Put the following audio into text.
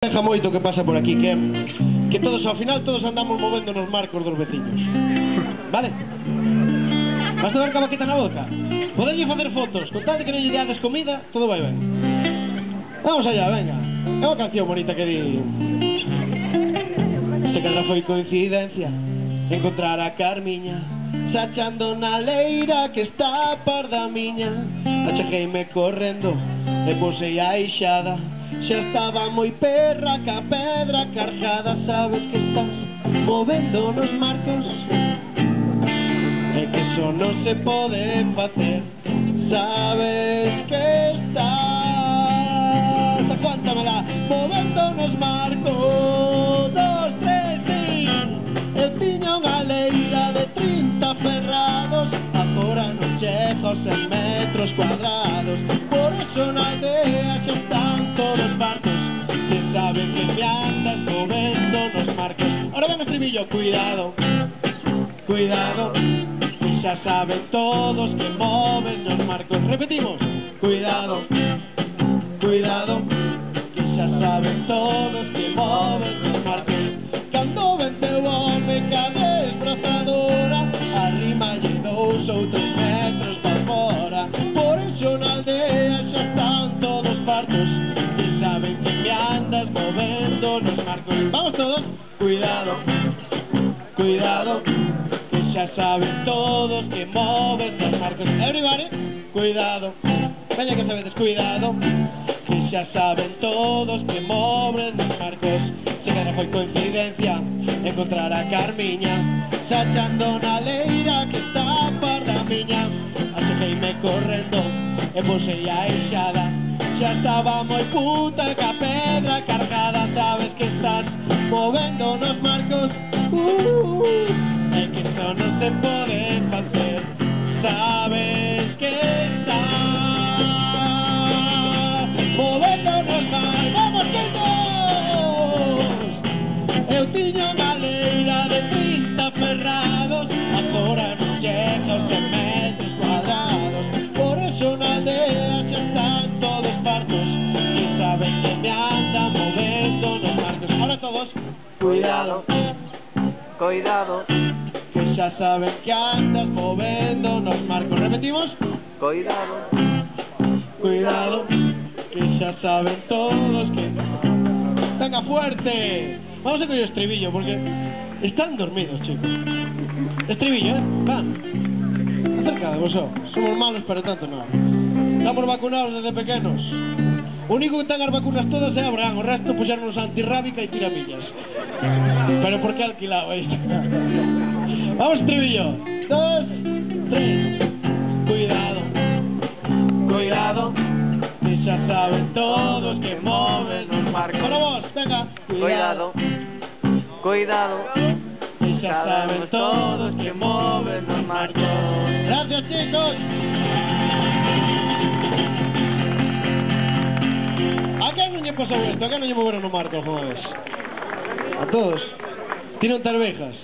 Deja moito que pasa por aquí, que todos ao final todos andamos movendo nos marcos dos veciños. Vale? Vas a ver que vaquita na boca. Podelle facer fotos, con tal de que non lle dades comida, todo vai ben. Vamos allá, venga. É unha canción bonita que di: se cadra foi coincidencia encontrar a Carmiña sachando na leira que está a par da miña. Achegueime correndo e posei a ixada. Xa estaba moi perra ca pedra cargada. Sabes que estás movendo nos marcos e que eso non se pode facer. Sabes que estás, aguántamela, movendo nos marcos. 2, 3, sí. Eu tiña unha leira de 30 ferrados, agora non chego aos 100 metros cuadrados. Por eso na aldea xa están todos partos, que saben que me andas movendo nos marcos. Ahora vamos estribillo, cuidado, cuidado, que xa saben todos que moven nos marcos. Repetimos, cuidado, cuidado, que xa saben todos que moven nos marcos. Cando vente o home ca desbrazadora, arrima lle 2 ou 3 metros pa fora. Por eso na aldea xa están todos partos, que saben que me andas movendo nos marcos. Vamos todos, cuidado, cuidado, que xa saben todos que moven nos marcos. Everybody, cuidado, veña que sabedes, cuidado, que xa saben todos que moven nos marcos. Se cadra foi coincidencia encontrar a Carmiña sachando na leira que está a par da miña. Achegueime correndo e posei a ixada. Xa estaba moi puta ca pedra cargada. Sabes que estás movendo nos marcos, e que eso non se pode facer. Sabes que estás movendo nos marcos. Vamos todos! Eu tiña unha leira de 30 ferrados, agora non chega aos 100 metros cuadrados. Por eso na aldea xa están todos partos, que saben que me anda movendo nos marcos. Ahora todos, cuidado, cuidado, que xa saben que andas movendo nos marcos. Repetimos, cuidado, cuidado, que xa saben todos que... Venga, fuerte. Vamos a coger estribillo porque están dormidos, chicos. Estribillo, van. Acerca de vosotros. Somos malos, pero tanto no. Estamos vacunados desde pequenos. O único que ten as vacunas todas é Abraham. O resto puxeronnos antirrábica e tiramillas. Pero por que alquilado isto? Vamos, estribillo. 2, 3. Cuidado, cuidado, que xa saben todos que moven nos marcos. Para vos, venga. Cuidado, cuidado, que xa saben todos que moven nos marcos. Gracias, chicos. A quen non lle pasou isto? A quen non lle moveron no marco, joder? A todos. Tiran tarvejas.